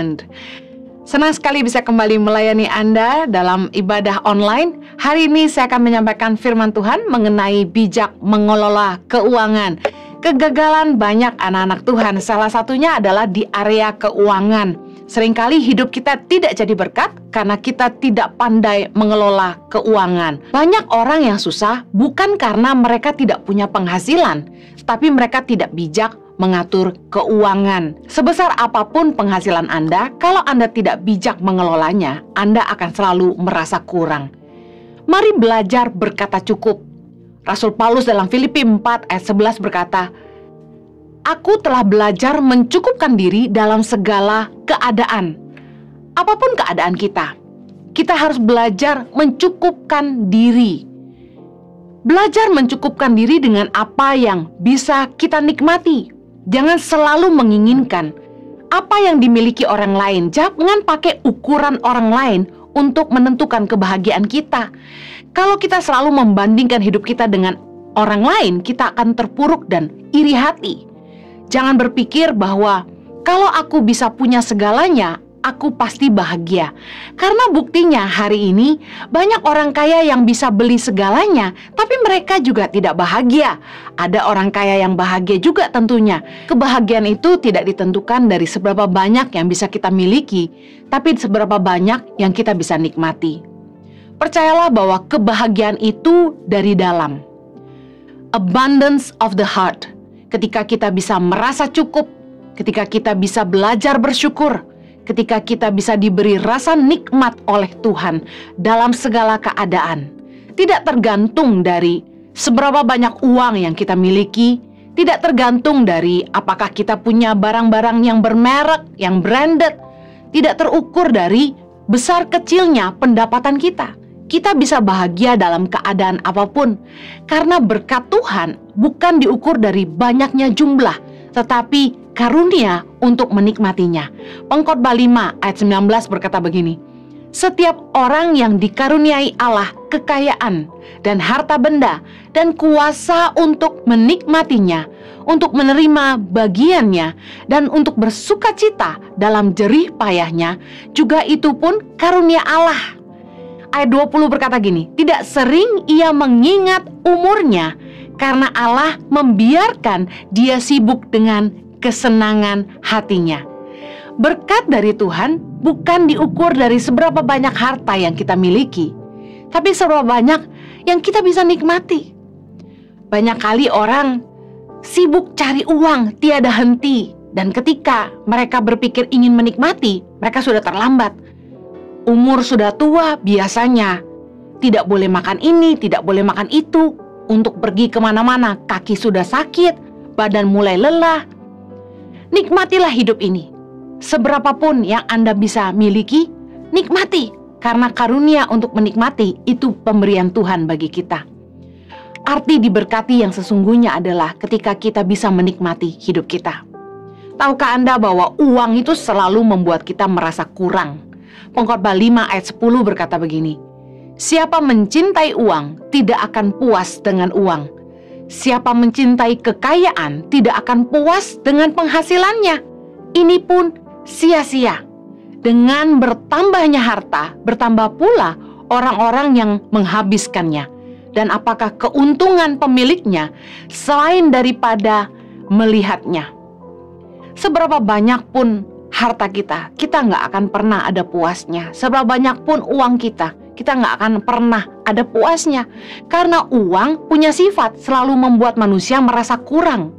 Weekend. Senang sekali bisa kembali melayani Anda dalam ibadah online. Hari ini saya akan menyampaikan firman Tuhan mengenai bijak mengelola keuangan. Kegagalan banyak anak-anak Tuhan, salah satunya adalah di area keuangan. Seringkali hidup kita tidak jadi berkat karena kita tidak pandai mengelola keuangan. Banyak orang yang susah bukan karena mereka tidak punya penghasilan, tapi mereka tidak bijak mengatur keuangan. Sebesar apapun penghasilan Anda, kalau Anda tidak bijak mengelolanya, Anda akan selalu merasa kurang. Mari belajar berkata cukup. Rasul Paulus dalam Filipi 4 ayat 11 berkata, "Aku telah belajar mencukupkan diri dalam segala keadaan." Apapun keadaan kita, kita harus belajar mencukupkan diri. Belajar mencukupkan diri dengan apa yang bisa kita nikmati. Jangan selalu menginginkan apa yang dimiliki orang lain. Jangan pakai ukuran orang lain untuk menentukan kebahagiaan kita. Kalau kita selalu membandingkan hidup kita dengan orang lain, kita akan terpuruk dan iri hati. Jangan berpikir bahwa kalau aku bisa punya segalanya, aku pasti bahagia. Karena buktinya hari ini banyak orang kaya yang bisa beli segalanya, tapi mereka juga tidak bahagia. Ada orang kaya yang bahagia juga tentunya. Kebahagiaan itu tidak ditentukan dari seberapa banyak yang bisa kita miliki, tapi seberapa banyak yang kita bisa nikmati. Percayalah bahwa kebahagiaan itu dari dalam. Abundance of the heart. Ketika kita bisa merasa cukup, ketika kita bisa belajar bersyukur, ketika kita bisa diberi rasa nikmat oleh Tuhan dalam segala keadaan. Tidak tergantung dari seberapa banyak uang yang kita miliki, tidak tergantung dari apakah kita punya barang-barang yang bermerek, yang branded, tidak terukur dari besar kecilnya pendapatan kita. Kita bisa bahagia dalam keadaan apapun, karena berkat Tuhan bukan diukur dari banyaknya jumlah, tetapi karunia untuk menikmatinya. Pengkhotbah 5 ayat 19 berkata begini, "Setiap orang yang dikaruniai Allah kekayaan dan harta benda dan kuasa untuk menikmatinya, untuk menerima bagiannya dan untuk bersukacita dalam jerih payahnya, juga itu pun karunia Allah." Ayat 20 berkata gini, "Tidak sering ia mengingat umurnya, karena Allah membiarkan dia sibuk dengan kesenangan hatinya." Berkat dari Tuhan bukan diukur dari seberapa banyak harta yang kita miliki, tapi seberapa banyak yang kita bisa nikmati. Banyak kali orang sibuk cari uang tiada henti, dan ketika mereka berpikir ingin menikmati, mereka sudah terlambat. Umur sudah tua, biasanya tidak boleh makan ini, tidak boleh makan itu. Untuk pergi kemana-mana, kaki sudah sakit, badan mulai lelah. Nikmatilah hidup ini. Seberapapun yang Anda bisa miliki, nikmati. Karena karunia untuk menikmati itu pemberian Tuhan bagi kita. Arti diberkati yang sesungguhnya adalah ketika kita bisa menikmati hidup kita. Tahukah Anda bahwa uang itu selalu membuat kita merasa kurang? Pengkhotbah 5 ayat 10 berkata begini, "Siapa mencintai uang tidak akan puas dengan uang. Siapa mencintai kekayaan tidak akan puas dengan penghasilannya. Ini pun sia-sia. Dengan bertambahnya harta, bertambah pula orang-orang yang menghabiskannya. Dan apakah keuntungan pemiliknya selain daripada melihatnya?" Seberapa banyak pun harta kita nggak akan pernah ada puasnya. Seberapa banyak pun uang kita nggak akan pernah ada puasnya. Karena uang punya sifat selalu membuat manusia merasa kurang.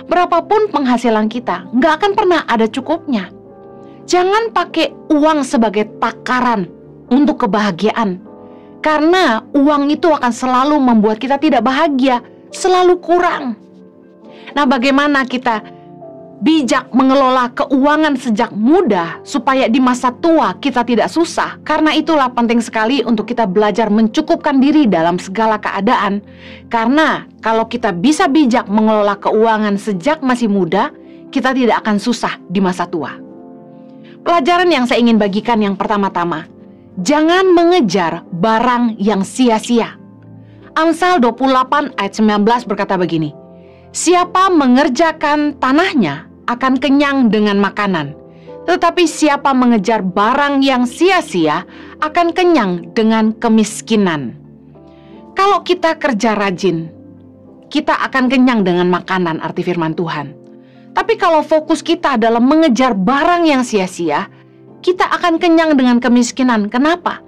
Berapapun penghasilan kita, nggak akan pernah ada cukupnya. Jangan pakai uang sebagai takaran untuk kebahagiaan. Karena uang itu akan selalu membuat kita tidak bahagia, selalu kurang. Nah, bagaimana kita bijak mengelola keuangan sejak muda supaya di masa tua kita tidak susah? Karena itulah penting sekali untuk kita belajar mencukupkan diri dalam segala keadaan. Karena kalau kita bisa bijak mengelola keuangan sejak masih muda, kita tidak akan susah di masa tua. Pelajaran yang saya ingin bagikan yang pertama-tama, jangan mengejar barang yang sia-sia. Amsal 28 ayat 19 berkata begini, "Siapa mengerjakan tanahnya akan kenyang dengan makanan, Tetapi siapa mengejar barang yang sia-sia akan kenyang dengan kemiskinan. Kalau kita kerja rajin, kita akan kenyang dengan makanan, arti firman Tuhan. Tapi kalau fokus kita adalah mengejar barang yang sia-sia, kita akan kenyang dengan kemiskinan. Kenapa?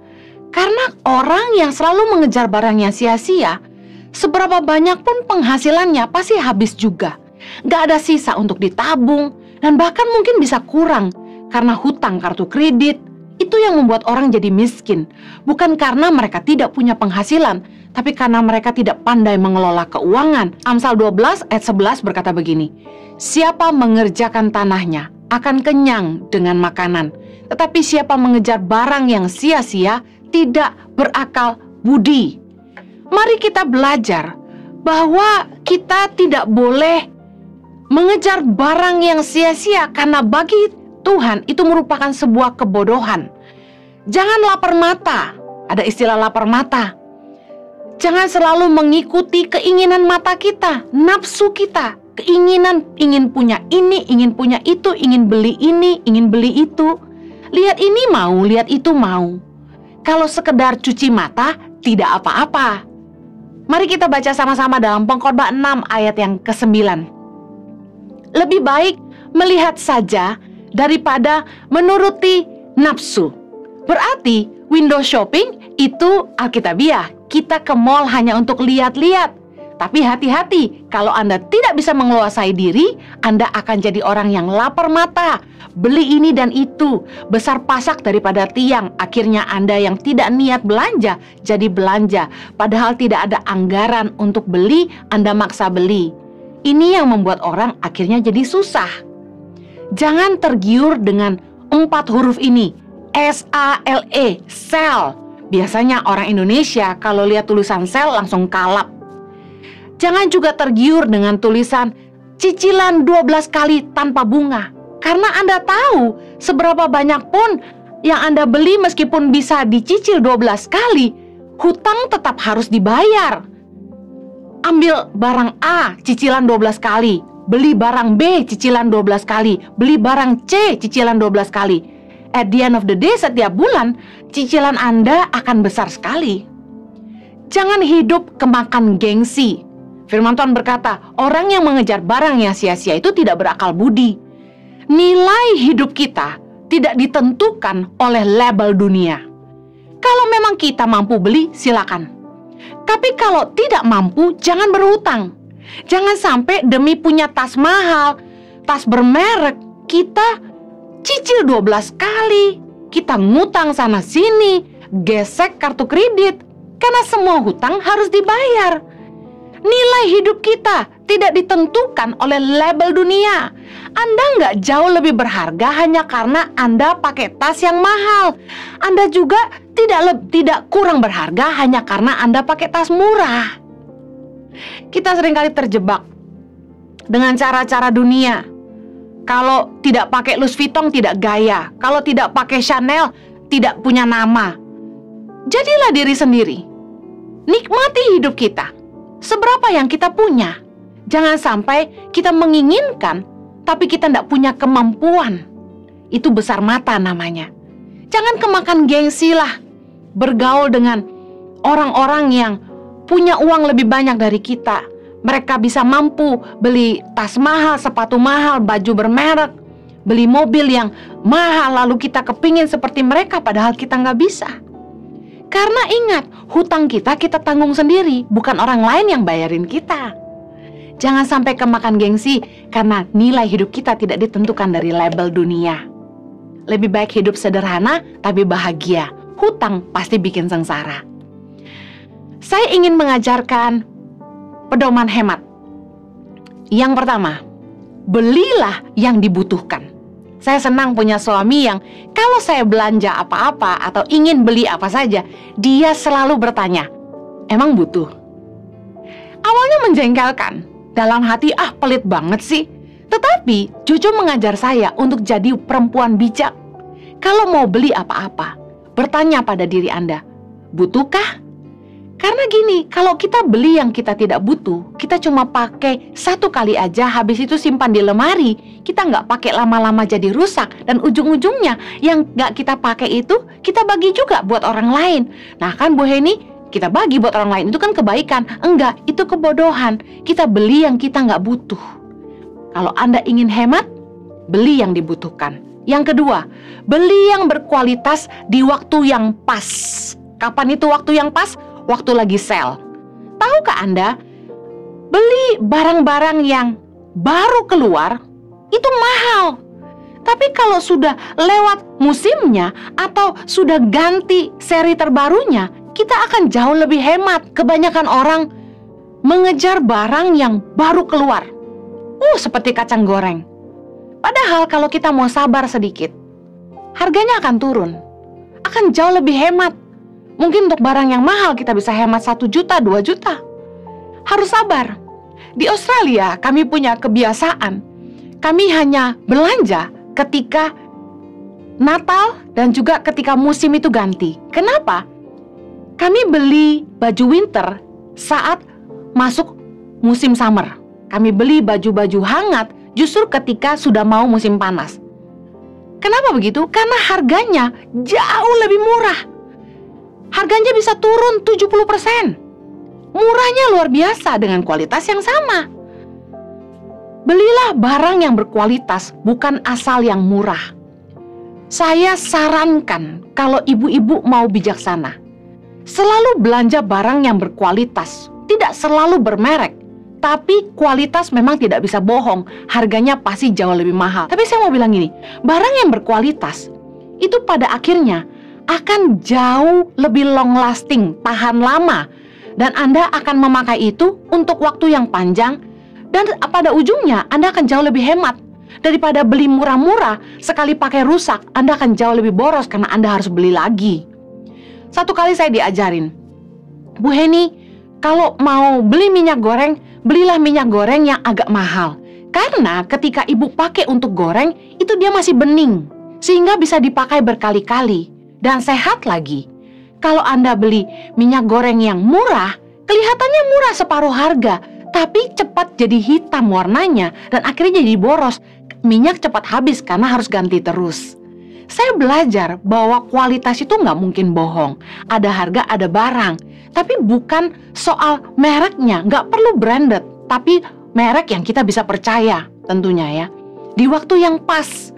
Karena orang yang selalu mengejar barang yang sia-sia, seberapa banyak pun penghasilannya pasti habis juga. Gak ada sisa untuk ditabung, dan bahkan mungkin bisa kurang karena hutang kartu kredit. Itu yang membuat orang jadi miskin. Bukan karena mereka tidak punya penghasilan, tapi karena mereka tidak pandai mengelola keuangan. Amsal 12 ayat 11 berkata begini, siapa mengerjakan tanahnya akan kenyang dengan makanan, tetapi siapa mengejar barang yang sia-sia tidak berakal budi. Mari kita belajar bahwa kita tidak boleh mengejar barang yang sia-sia, karena bagi Tuhan itu merupakan sebuah kebodohan. Jangan lapar mata. Ada istilah lapar mata. Jangan selalu mengikuti keinginan mata kita, nafsu kita, keinginan ingin punya ini, ingin punya itu, ingin beli ini, ingin beli itu. Lihat ini mau, lihat itu mau. Kalau sekedar cuci mata, tidak apa-apa. Mari kita baca sama-sama dalam Pengkhotbah 6 ayat yang ke-9. Lebih baik melihat saja daripada menuruti nafsu. Berarti window shopping itu alkitabiah. Kita ke mall hanya untuk lihat-lihat. Tapi hati-hati, kalau Anda tidak bisa menguasai diri, Anda akan jadi orang yang lapar mata. Beli ini dan itu, besar pasak daripada tiang. Akhirnya Anda yang tidak niat belanja, jadi belanja. Padahal tidak ada anggaran untuk beli, Anda maksa beli. Ini yang membuat orang akhirnya jadi susah. Jangan tergiur dengan 4 huruf ini, S-A-L-E, sell. Biasanya orang Indonesia kalau lihat tulisan sell langsung kalap. Jangan juga tergiur dengan tulisan cicilan 12 kali tanpa bunga. Karena Anda tahu seberapa banyak pun yang Anda beli meskipun bisa dicicil 12 kali, hutang tetap harus dibayar. Ambil barang A cicilan 12 kali, beli barang B cicilan 12 kali, beli barang C cicilan 12 kali. At the end of the day, setiap bulan cicilan Anda akan besar sekali. Jangan hidup kemakan gengsi. Firman Tuhan berkata, orang yang mengejar barang yang sia-sia itu tidak berakal budi. Nilai hidup kita tidak ditentukan oleh label dunia. Kalau memang kita mampu beli, silakan. Tapi kalau tidak mampu, jangan berhutang. Jangan sampai demi punya tas mahal, tas bermerek, kita cicil 12 kali, kita ngutang sana sini, gesek kartu kredit, karena semua hutang harus dibayar. Nilai hidup kita tidak ditentukan oleh label dunia. Anda nggak jauh lebih berharga hanya karena Anda pakai tas yang mahal. Anda juga tidak kurang berharga hanya karena Anda pakai tas murah. Kita seringkali terjebak dengan cara-cara dunia. Kalau tidak pakai Louis Vuitton tidak gaya. Kalau tidak pakai Chanel tidak punya nama. Jadilah diri sendiri. Nikmati hidup kita. Seberapa yang kita punya. Jangan sampai kita menginginkan tapi kita tidak punya kemampuan. Itu besar mata namanya. Jangan kemakan gengsi lah. Bergaul dengan orang-orang yang punya uang lebih banyak dari kita. Mereka bisa mampu beli tas mahal, sepatu mahal, baju bermerek, beli mobil yang mahal, lalu kita kepingin seperti mereka padahal kita nggak bisa. Karena ingat, hutang kita tanggung sendiri, bukan orang lain yang bayarin kita. Jangan sampai kemakan gengsi karena nilai hidup kita tidak ditentukan dari label dunia. Lebih baik hidup sederhana tapi bahagia. Hutang pasti bikin sengsara. Saya ingin mengajarkan pedoman hemat. Yang pertama, belilah yang dibutuhkan. Saya senang punya suami yang kalau saya belanja apa-apa atau ingin beli apa saja, dia selalu bertanya, emang butuh? Awalnya menjengkelkan, dalam hati pelit banget sih. Tetapi Jojo mengajar saya untuk jadi perempuan bijak. Kalau mau beli apa-apa, bertanya pada diri Anda, butuhkah? Karena gini, kalau kita beli yang kita tidak butuh, kita cuma pakai 1 kali aja, habis itu simpan di lemari, kita nggak pakai lama-lama jadi rusak, dan ujung-ujungnya yang nggak kita pakai itu, kita bagi juga buat orang lain. Nah kan Bu Heni, kita bagi buat orang lain, itu kan kebaikan. Enggak, itu kebodohan. Kita beli yang kita nggak butuh. Kalau Anda ingin hemat, beli yang dibutuhkan. Yang kedua, beli yang berkualitas di waktu yang pas. Kapan itu waktu yang pas? Waktu lagi sale. Tahukah Anda, beli barang-barang yang baru keluar itu mahal. Tapi kalau sudah lewat musimnya atau sudah ganti seri terbarunya, kita akan jauh lebih hemat. Kebanyakan orang mengejar barang yang baru keluar. Seperti kacang goreng. Padahal kalau kita mau sabar sedikit, harganya akan turun. Akan jauh lebih hemat. Mungkin untuk barang yang mahal kita bisa hemat 1 juta, 2 juta. Harus sabar. Di Australia kami punya kebiasaan. Kami hanya belanja ketika Natal dan juga ketika musim itu ganti. Kenapa? Kami beli baju winter saat masuk musim summer. Kami beli baju-baju hangat justru ketika sudah mau musim panas. Kenapa begitu? Karena harganya jauh lebih murah. Harganya bisa turun 70%. Murahnya luar biasa dengan kualitas yang sama. Belilah barang yang berkualitas, bukan asal yang murah. Saya sarankan kalau ibu-ibu mau bijaksana, selalu belanja barang yang berkualitas, tidak selalu bermerek. Tapi kualitas memang tidak bisa bohong, harganya pasti jauh lebih mahal. Tapi saya mau bilang gini, barang yang berkualitas itu pada akhirnya akan jauh lebih long lasting, tahan lama. Dan Anda akan memakai itu untuk waktu yang panjang. Dan pada ujungnya Anda akan jauh lebih hemat. Daripada beli murah-murah, sekali pakai rusak, Anda akan jauh lebih boros karena Anda harus beli lagi. Satu kali saya diajarin, Bu Heni, kalau mau beli minyak goreng, belilah minyak goreng yang agak mahal. Karena ketika ibu pakai untuk goreng, itu dia masih bening. Sehingga bisa dipakai berkali-kali. Dan sehat lagi. Kalau Anda beli minyak goreng yang murah, kelihatannya murah separuh harga, tapi cepat jadi hitam warnanya dan akhirnya jadi boros. Minyak cepat habis karena harus ganti terus. Saya belajar bahwa kualitas itu nggak mungkin bohong. Ada harga, ada barang. Tapi bukan soal mereknya, nggak perlu branded, tapi merek yang kita bisa percaya tentunya ya. Di waktu yang pas.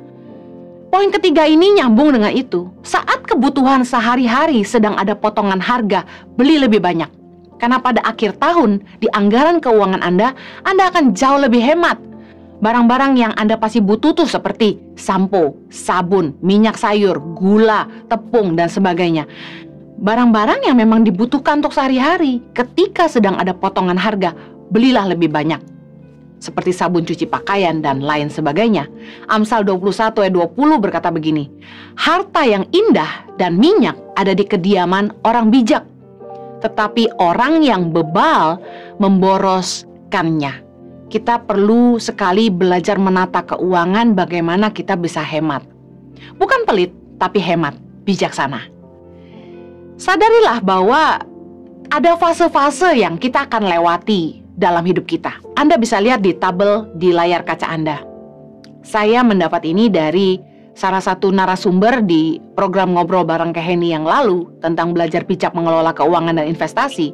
Poin ketiga ini nyambung dengan itu. Saat kebutuhan sehari-hari sedang ada potongan harga, beli lebih banyak. Karena pada akhir tahun, di anggaran keuangan Anda akan jauh lebih hemat. Barang-barang yang Anda pasti butuh tuh seperti sampo, sabun, minyak sayur, gula, tepung, dan sebagainya. Barang-barang yang memang dibutuhkan untuk sehari-hari. Ketika sedang ada potongan harga, belilah lebih banyak. Seperti sabun cuci pakaian dan lain sebagainya. Amsal 21 ayat 20 berkata begini, harta yang indah dan minyak ada di kediaman orang bijak, tetapi orang yang bebal memboroskannya. Kita perlu sekali belajar menata keuangan bagaimana kita bisa hemat. Bukan pelit, tapi hemat, bijaksana. Sadarilah bahwa ada fase-fase yang kita akan lewati dalam hidup kita. Anda bisa lihat di tabel di layar kaca Anda. Saya mendapat ini dari salah satu narasumber di program Ngobrol Bareng Keheni yang lalu tentang belajar bijak mengelola keuangan dan investasi.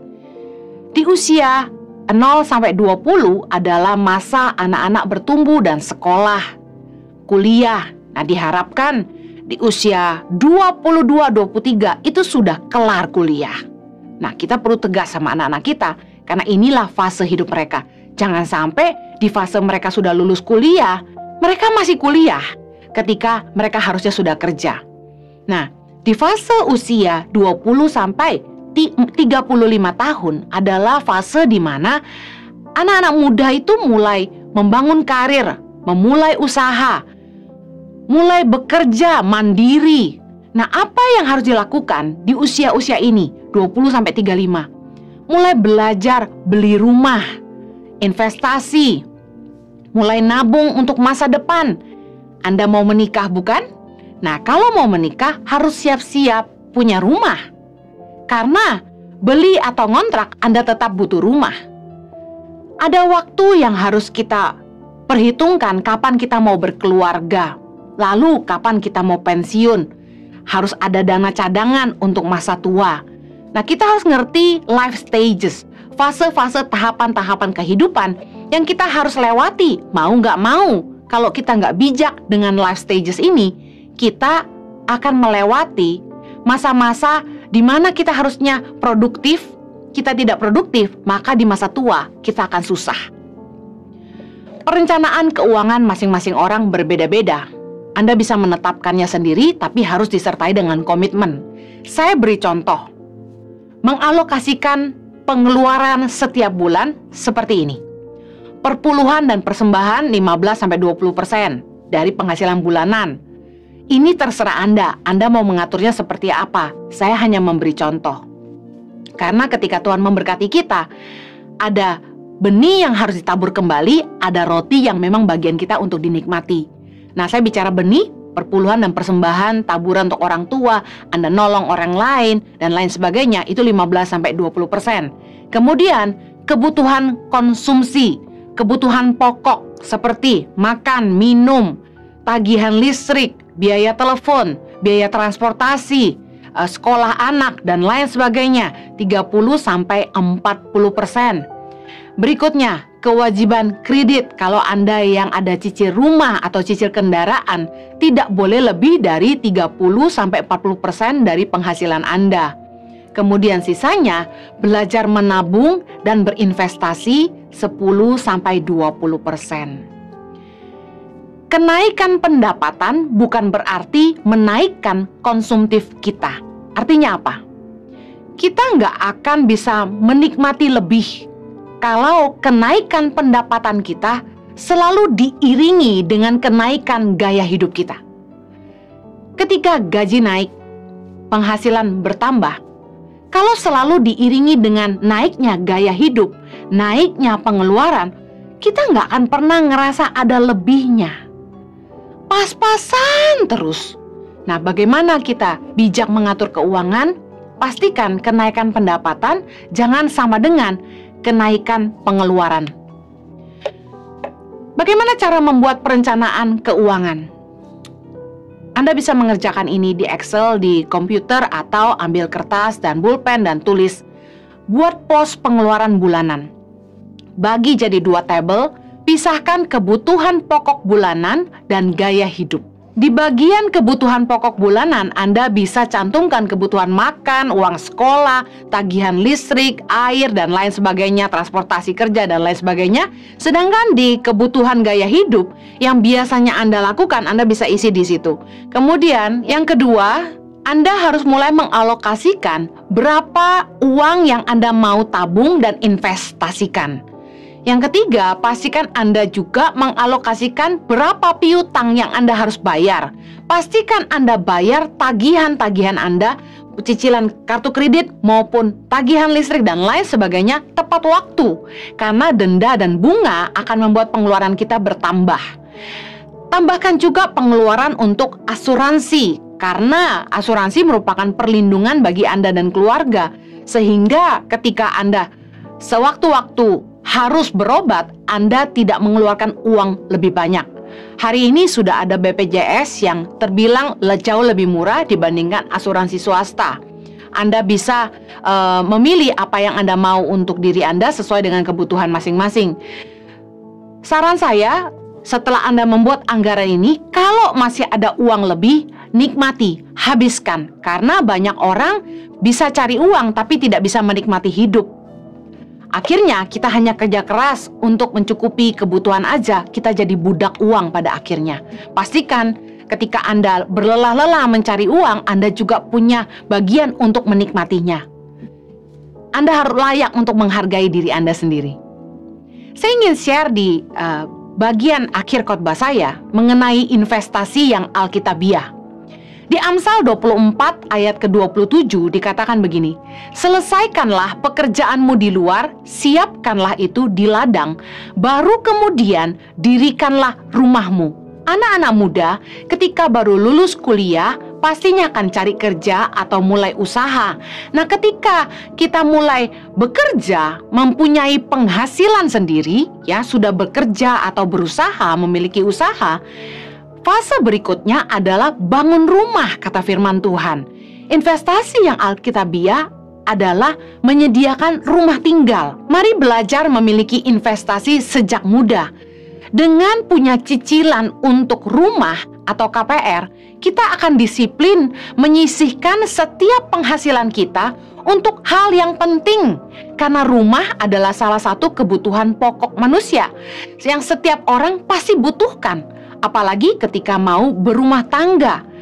Di usia 0 sampai 20 adalah masa anak-anak bertumbuh dan sekolah, kuliah. Nah, diharapkan di usia 22-23 itu sudah kelar kuliah. Nah, kita perlu tegas sama anak-anak kita. Karena inilah fase hidup mereka. Jangan sampai di fase mereka sudah lulus kuliah, mereka masih kuliah ketika mereka harusnya sudah kerja. Nah, di fase usia 20 sampai 35 tahun adalah fase di mana anak-anak muda itu mulai membangun karir, memulai usaha, mulai bekerja mandiri. Nah, apa yang harus dilakukan di usia-usia ini, 20 sampai 35? Mulai belajar beli rumah, investasi, mulai nabung untuk masa depan. Anda mau menikah bukan? Nah, kalau mau menikah harus siap-siap punya rumah. Karena beli atau ngontrak, Anda tetap butuh rumah. Ada waktu yang harus kita perhitungkan kapan kita mau berkeluarga, lalu kapan kita mau pensiun. Harus ada dana cadangan untuk masa tua. Nah, kita harus ngerti life stages, fase-fase tahapan-tahapan kehidupan yang kita harus lewati, mau nggak mau. Kalau kita nggak bijak dengan life stages ini, kita akan melewati masa-masa di mana kita harusnya produktif, kita tidak produktif, maka di masa tua kita akan susah. Perencanaan keuangan masing-masing orang berbeda-beda. Anda bisa menetapkannya sendiri, tapi harus disertai dengan komitmen. Saya beri contoh. Mengalokasikan pengeluaran setiap bulan seperti ini. Perpuluhan dan persembahan 15-20% dari penghasilan bulanan. Ini terserah Anda. Anda mau mengaturnya seperti apa. Saya hanya memberi contoh. Karena ketika Tuhan memberkati kita, ada benih yang harus ditabur kembali, ada roti yang memang bagian kita untuk dinikmati. Nah, saya bicara benih, perpuluhan dan persembahan, taburan untuk orang tua, Anda nolong orang lain, dan lain sebagainya, itu 15-20%. Kemudian, kebutuhan konsumsi, kebutuhan pokok seperti makan, minum, tagihan listrik, biaya telepon, biaya transportasi, sekolah anak, dan lain sebagainya, 30-40%. Berikutnya, kewajiban kredit. Kalau Anda yang ada cicil rumah atau cicil kendaraan, tidak boleh lebih dari 30-40% dari penghasilan Anda. Kemudian sisanya, belajar menabung dan berinvestasi 10-20%. Kenaikan pendapatan bukan berarti menaikkan konsumtif kita. Artinya apa? Kita nggak akan bisa menikmati lebih kalau kenaikan pendapatan kita selalu diiringi dengan kenaikan gaya hidup kita. Ketika gaji naik, penghasilan bertambah. Kalau selalu diiringi dengan naiknya gaya hidup, naiknya pengeluaran, kita nggak akan pernah ngerasa ada lebihnya. Pas-pasan terus. Nah, bagaimana kita bijak mengatur keuangan? Pastikan kenaikan pendapatan jangan sama dengan kenaikan pengeluaran. Bagaimana cara membuat perencanaan keuangan? Anda bisa mengerjakan ini di Excel, di komputer, atau ambil kertas dan pulpen dan tulis. Buat pos pengeluaran bulanan. Bagi jadi 2 tabel, pisahkan kebutuhan pokok bulanan dan gaya hidup. Di bagian kebutuhan pokok bulanan, Anda bisa cantumkan kebutuhan makan, uang sekolah, tagihan listrik, air, dan lain sebagainya, transportasi kerja, dan lain sebagainya. Sedangkan di kebutuhan gaya hidup yang biasanya Anda lakukan, Anda bisa isi di situ. Kemudian, yang kedua, Anda harus mulai mengalokasikan berapa uang yang Anda mau tabung dan investasikan. Yang ketiga, pastikan Anda juga mengalokasikan berapa piutang yang Anda harus bayar. Pastikan Anda bayar tagihan-tagihan Anda, cicilan kartu kredit maupun tagihan listrik dan lain sebagainya tepat waktu. Karena denda dan bunga akan membuat pengeluaran kita bertambah. Tambahkan juga pengeluaran untuk asuransi, karena asuransi merupakan perlindungan bagi Anda dan keluarga. Sehingga ketika Anda sewaktu-waktu harus berobat, Anda tidak mengeluarkan uang lebih banyak. Hari ini sudah ada BPJS yang terbilang jauh lebih murah dibandingkan asuransi swasta. Anda bisa memilih apa yang Anda mau untuk diri Anda sesuai dengan kebutuhan masing-masing. Saran saya, setelah Anda membuat anggaran ini, kalau masih ada uang lebih, nikmati, habiskan. Karena banyak orang bisa cari uang tapi tidak bisa menikmati hidup. Akhirnya kita hanya kerja keras untuk mencukupi kebutuhan aja, kita jadi budak uang pada akhirnya. Pastikan ketika Anda berlelah-lelah mencari uang, Anda juga punya bagian untuk menikmatinya. Anda harus layak untuk menghargai diri Anda sendiri. Saya ingin share di bagian akhir khotbah saya mengenai investasi yang alkitabiah. Di Amsal 24 ayat ke-27 dikatakan begini, selesaikanlah pekerjaanmu di luar, siapkanlah itu di ladang, baru kemudian dirikanlah rumahmu. Anak-anak muda ketika baru lulus kuliah, pastinya akan cari kerja atau mulai usaha. Nah, ketika kita mulai bekerja, mempunyai penghasilan sendiri, ya sudah bekerja atau berusaha, memiliki usaha, fase berikutnya adalah bangun rumah, kata firman Tuhan. Investasi yang alkitabiah adalah menyediakan rumah tinggal. Mari belajar memiliki investasi sejak muda. Dengan punya cicilan untuk rumah atau KPR, kita akan disiplin menyisihkan setiap penghasilan kita untuk hal yang penting. Karena rumah adalah salah satu kebutuhan pokok manusia yang setiap orang pasti butuhkan, apalagi ketika mau berumah tangga.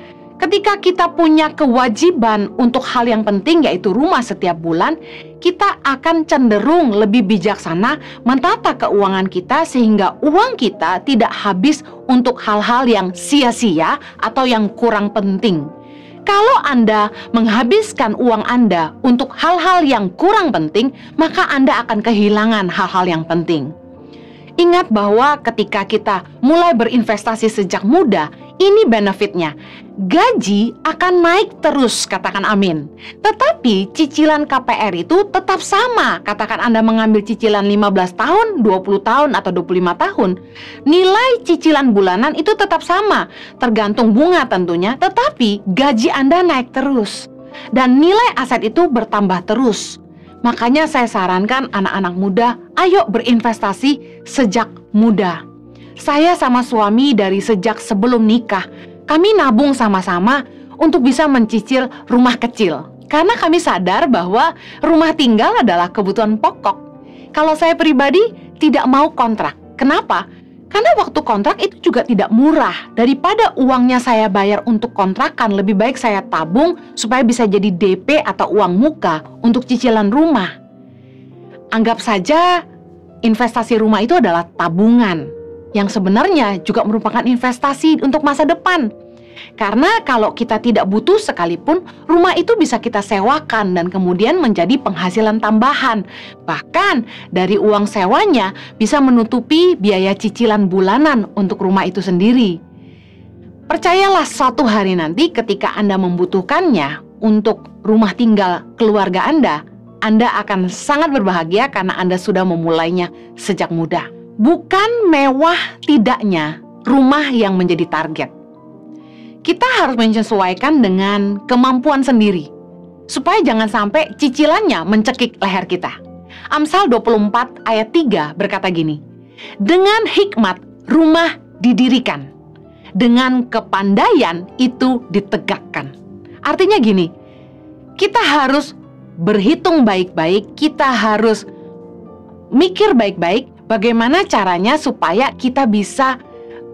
Ketika kita punya kewajiban untuk hal yang penting, yaitu rumah setiap bulan, kita akan cenderung lebih bijaksana menata keuangan kita sehingga uang kita tidak habis untuk hal-hal yang sia-sia atau yang kurang penting. Kalau Anda menghabiskan uang Anda untuk hal-hal yang kurang penting, maka Anda akan kehilangan hal-hal yang penting. Ingat bahwa ketika kita mulai berinvestasi sejak muda, ini benefitnya. Gaji akan naik terus, katakan amin. Tetapi cicilan KPR itu tetap sama. Katakan Anda mengambil cicilan 15 tahun, 20 tahun, atau 25 tahun. Nilai cicilan bulanan itu tetap sama. Tergantung bunga tentunya, tetapi gaji Anda naik terus. Dan nilai aset itu bertambah terus. Makanya saya sarankan anak-anak muda, ayo berinvestasi sejak muda. Saya sama suami dari sejak sebelum nikah, kami nabung sama-sama untuk bisa mencicil rumah kecil. Karena kami sadar bahwa rumah tinggal adalah kebutuhan pokok. Kalau saya pribadi tidak mau kontrak. Kenapa? Karena waktu kontrak itu juga tidak murah. Daripada uangnya saya bayar untuk kontrakan, lebih baik saya tabung supaya bisa jadi DP atau uang muka untuk cicilan rumah. Anggap saja investasi rumah itu adalah tabungan, yang sebenarnya juga merupakan investasi untuk masa depan. Karena kalau kita tidak butuh sekalipun, rumah itu bisa kita sewakan dan kemudian menjadi penghasilan tambahan. Bahkan dari uang sewanya bisa menutupi biaya cicilan bulanan untuk rumah itu sendiri. Percayalah, suatu hari nanti ketika Anda membutuhkannya untuk rumah tinggal keluarga Anda akan sangat berbahagia karena Anda sudah memulainya sejak muda. Bukan mewah tidaknya rumah yang menjadi target. Kita harus menyesuaikan dengan kemampuan sendiri, supaya jangan sampai cicilannya mencekik leher kita. Amsal 24 ayat 3 berkata gini, dengan hikmat rumah didirikan, dengan kepandaian itu ditegakkan. Artinya gini, kita harus berhitung baik-baik, kita harus mikir baik-baik bagaimana caranya supaya kita bisa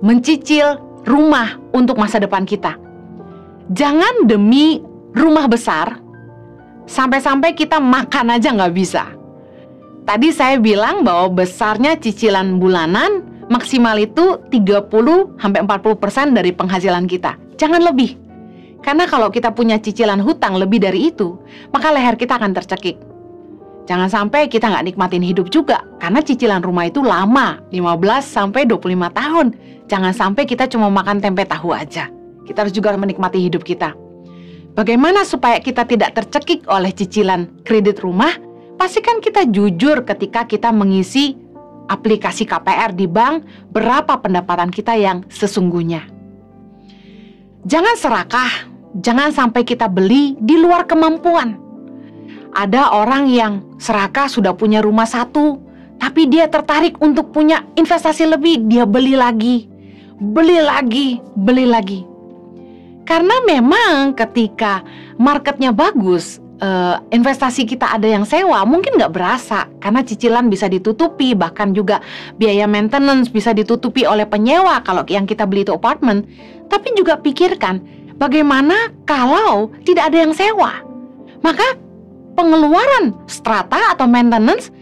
mencicil rumah untuk masa depan kita. Jangan demi rumah besar sampai-sampai kita makan aja nggak bisa. Tadi saya bilang bahwa besarnya cicilan bulanan maksimal itu 30-40% dari penghasilan kita. Jangan lebih. Karena kalau kita punya cicilan hutang lebih dari itu, maka leher kita akan tercekik. Jangan sampai kita nggak nikmatin hidup juga, karena cicilan rumah itu lama, 15-25 tahun. Jangan sampai kita cuma makan tempe tahu aja. Kita harus juga menikmati hidup kita. Bagaimana supaya kita tidak tercekik oleh cicilan kredit rumah? Pastikan kita jujur ketika kita mengisi aplikasi KPR di bank, berapa pendapatan kita yang sesungguhnya. Jangan serakah, jangan sampai kita beli di luar kemampuan. Ada orang yang serakah sudah punya rumah satu, tapi dia tertarik untuk punya investasi lebih, dia beli lagi. Karena memang ketika marketnya bagus, investasi kita ada yang sewa, mungkin nggak berasa karena cicilan bisa ditutupi, bahkan juga biaya maintenance bisa ditutupi oleh penyewa kalau yang kita beli itu apartemen. Tapi juga pikirkan, bagaimana kalau tidak ada yang sewa? Maka pengeluaran strata atau maintenance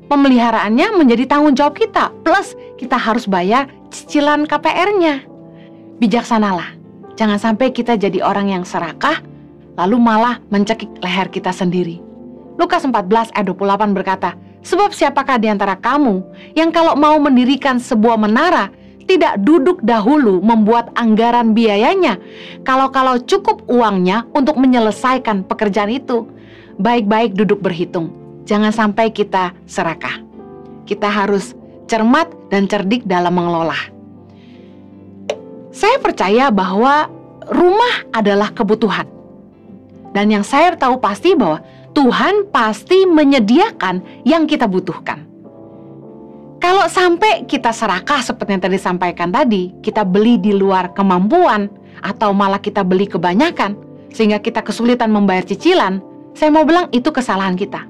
pemeliharaannya menjadi tanggung jawab kita, plus kita harus bayar cicilan KPR-nya. Bijaksanalah, jangan sampai kita jadi orang yang serakah lalu malah mencekik leher kita sendiri. Lukas 14 ayat 28 berkata, sebab siapakah di antara kamu yang kalau mau mendirikan sebuah menara, tidak duduk dahulu membuat anggaran biayanya, kalau cukup uangnya untuk menyelesaikan pekerjaan itu. Baik-baik duduk berhitung. Jangan sampai kita serakah. Kita harus cermat dan cerdik dalam mengelola. Saya percaya bahwa rumah adalah kebutuhan. Dan yang saya tahu pasti bahwa Tuhan pasti menyediakan yang kita butuhkan. Kalau sampai kita serakah seperti yang tadi disampaikan tadi, kita beli di luar kemampuan, atau malah kita beli kebanyakan, sehingga kita kesulitan membayar cicilan, saya mau bilang itu kesalahan kita.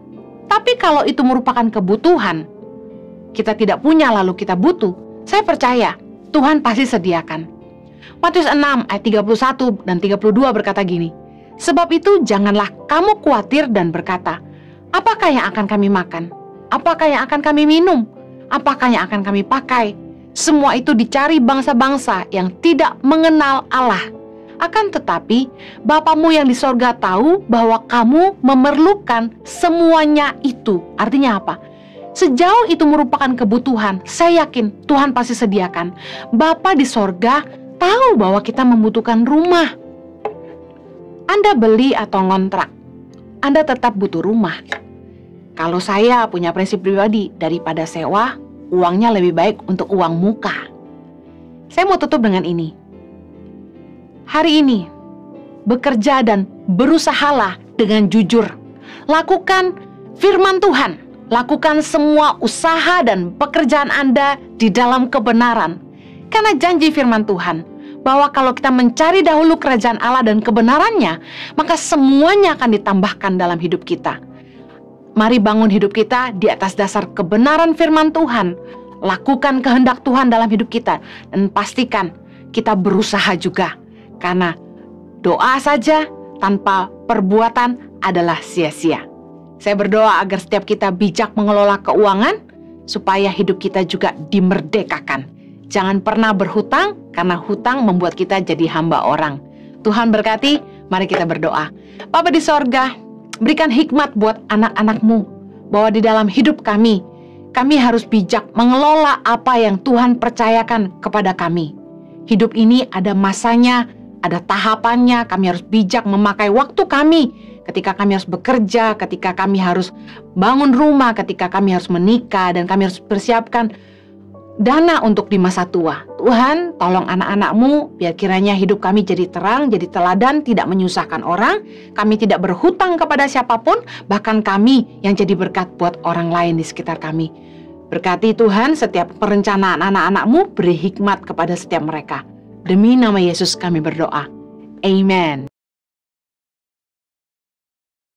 Tapi kalau itu merupakan kebutuhan, kita tidak punya lalu kita butuh, saya percaya Tuhan pasti sediakan. Matius 6 ayat 31 dan 32 berkata gini, sebab itu janganlah kamu khawatir dan berkata, apakah yang akan kami makan? Apakah yang akan kami minum? Apakah yang akan kami pakai? Semua itu dicari bangsa-bangsa yang tidak mengenal Allah. Akan tetapi, Bapamu yang di sorga tahu bahwa kamu memerlukan semuanya itu. Artinya apa? Sejauh itu merupakan kebutuhan, saya yakin Tuhan pasti sediakan. Bapa di sorga tahu bahwa kita membutuhkan rumah. Anda beli atau ngontrak, Anda tetap butuh rumah. Kalau saya punya prinsip pribadi, daripada sewa, uangnya lebih baik untuk uang muka. Saya mau tutup dengan ini. Hari ini, bekerja dan berusahalah dengan jujur. Lakukan firman Tuhan. Lakukan semua usaha dan pekerjaan Anda di dalam kebenaran. Karena janji firman Tuhan, bahwa kalau kita mencari dahulu kerajaan Allah dan kebenarannya, maka semuanya akan ditambahkan dalam hidup kita. Mari bangun hidup kita di atas dasar kebenaran firman Tuhan. Lakukan kehendak Tuhan dalam hidup kita. Dan pastikan kita berusaha juga. Karena doa saja tanpa perbuatan adalah sia-sia. Saya berdoa agar setiap kita bijak mengelola keuangan, supaya hidup kita juga dimerdekakan. Jangan pernah berhutang, karena hutang membuat kita jadi hamba orang. Tuhan berkati, mari kita berdoa. Bapa di sorga, berikan hikmat buat anak-anak-Mu, bahwa di dalam hidup kami harus bijak mengelola apa yang Tuhan percayakan kepada kami. Hidup ini ada masanya, ada tahapannya. Kami harus bijak memakai waktu kami, ketika kami harus bekerja, ketika kami harus bangun rumah, ketika kami harus menikah, dan kami harus persiapkan dana untuk di masa tua. Tuhan, tolong anak-anak-Mu, biar kiranya hidup kami jadi terang, jadi teladan, tidak menyusahkan orang. Kami tidak berhutang kepada siapapun, bahkan kami yang jadi berkat buat orang lain di sekitar kami. Berkati Tuhan setiap perencanaan anak-anak-Mu, beri hikmat kepada setiap mereka. Demi nama Yesus kami berdoa. Amen.